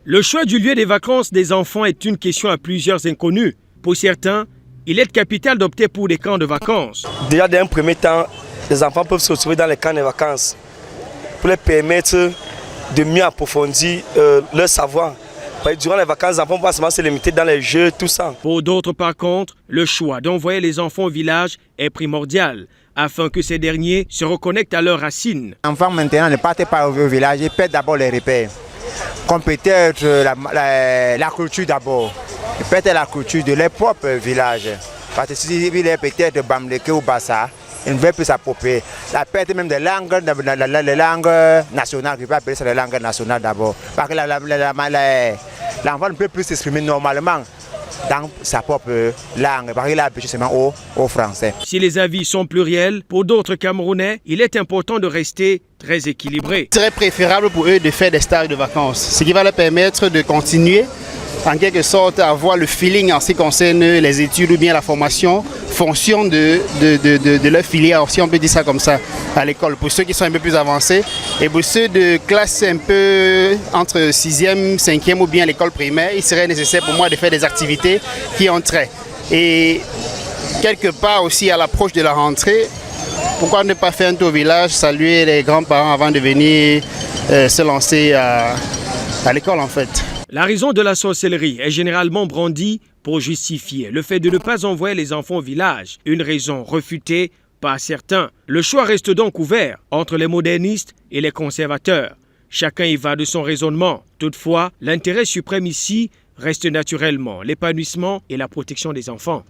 Le choix du lieu des vacances des enfants est une question à plusieurs inconnus. Pour certains, il est capital d'opter pour des camps de vacances. Déjà, d'un premier temps, les enfants peuvent se retrouver dans les camps de vacances pour les permettre de mieux approfondir leur savoir. Durant les vacances, les enfants ne vont pas seulement se limiter dans les jeux, tout ça. Pour d'autres, par contre, le choix d'envoyer les enfants au village est primordial afin que ces derniers se reconnectent à leurs racines. Les enfants maintenant ne partent pas au village, ils perdent d'abord les repères. Comme peut-être la culture d'abord. Ils perdent la culture de leur propre village. Parce que s'il est peut-être Bamleke ou Bassa, ils ne veulent plus s'approprier. La perte même des langues, les langues nationales, je peux appeler ça les langues nationales d'abord. Parce que l'enfant ne peut plus s'exprimer normalement dans sa propre langue, parce qu'il a appris seulement au français. Si les avis sont pluriels, pour d'autres Camerounais, il est important de rester très équilibré. Il serait préférable pour eux de faire des stages de vacances, ce qui va leur permettre de continuer en quelque sorte à avoir le feeling en ce qui concerne les études ou bien la formation, fonction de leur filière, si on peut dire ça comme ça, à l'école, pour ceux qui sont un peu plus avancés. Et pour ceux de classe un peu entre 6e, 5e ou bien l'école primaire, il serait nécessaire pour moi de faire des activités qui ont trait. Et quelque part aussi à l'approche de la rentrée, pourquoi ne pas faire un tour au village, saluer les grands-parents avant de venir se lancer à l'école en fait. La raison de la sorcellerie est généralement brandie pour justifier le fait de ne pas envoyer les enfants au village, une raison refutée par certains. Le choix reste donc ouvert entre les modernistes et les conservateurs. Chacun y va de son raisonnement. Toutefois, l'intérêt suprême ici reste naturellement l'épanouissement et la protection des enfants.